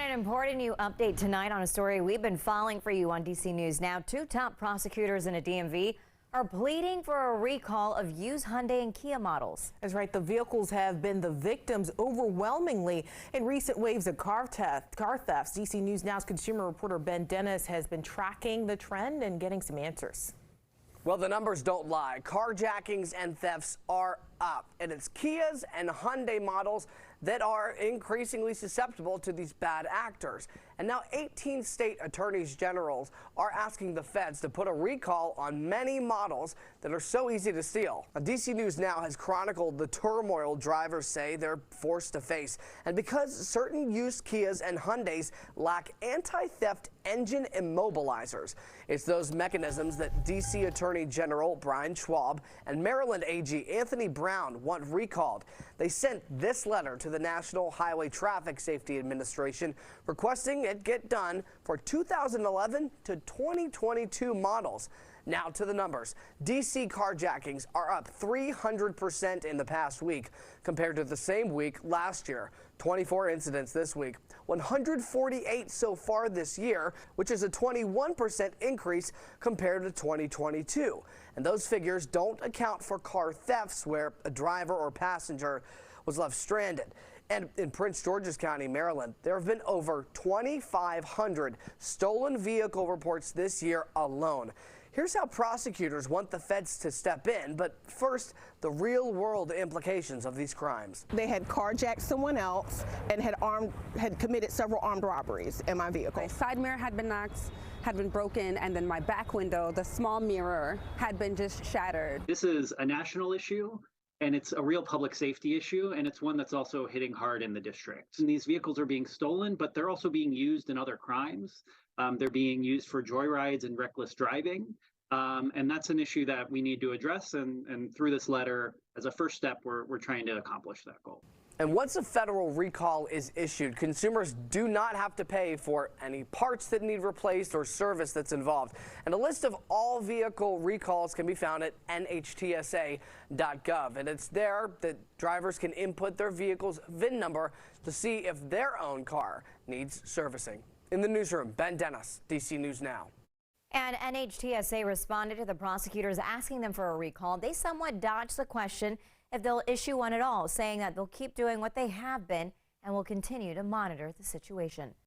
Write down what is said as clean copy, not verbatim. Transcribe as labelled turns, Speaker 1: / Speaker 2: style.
Speaker 1: An important new update tonight on a story we've been following for you on DC News Now. Two top prosecutors in a DMV are pleading for a recall of used Hyundai and Kia models.
Speaker 2: That's right. The vehicles have been the victims overwhelmingly in recent waves of car thefts. DC News Now's consumer reporter Ben Dennis has been tracking the trend and getting some answers.
Speaker 3: Well, the numbers don't lie. Carjackings and thefts are up, and it's Kias and Hyundai models that are increasingly susceptible to these bad actors. And now 18 state attorneys generals are asking the feds to put a recall on many models that are so easy to steal. Now, DC News Now has chronicled the turmoil drivers say they're forced to face. And because certain used Kias and Hyundais lack anti-theft engine immobilizers, it's those mechanisms that DC Attorney General Brian Schwab and Maryland AG Anthony Brown want recalled. They sent this letter to the National Highway Traffic Safety Administration requesting it get done for 2011 to 2022 models. Now to the numbers. DC carjackings are up 300% in the past week compared to the same week last year. 24 incidents this week, 148 so far this year, which is a 21% increase compared to 2022. And those figures don't account for car thefts where a driver or passenger was left stranded. And in Prince George's County, Maryland, there have been over 2,500 stolen vehicle reports this year alone. Here's how prosecutors want the feds to step in, but first, the real-world implications of these crimes.
Speaker 4: They had carjacked someone else and had committed several armed robberies in my vehicle.
Speaker 5: My side mirror had been knocked, had been broken, and then my back window, the small mirror, had been just shattered.
Speaker 6: This is a national issue, and it's a real public safety issue, and it's one that's also hitting hard in the district. And these vehicles are being stolen, but they're also being used in other crimes. They're being used for joyrides and reckless driving. And that's an issue that we need to address. And through this letter, as a first step, we're trying to accomplish that goal.
Speaker 3: And once a federal recall is issued, consumers do not have to pay for any parts that need replaced or service that's involved. And a list of all vehicle recalls can be found at nhtsa.gov. And it's there that drivers can input their vehicle's VIN number to see if their own car needs servicing. In the newsroom, Ben Dennis, DC News Now.
Speaker 1: And NHTSA responded to the prosecutors asking them for a recall. They somewhat dodged the question if they'll issue one at all, saying that they'll keep doing what they have been and will continue to monitor the situation.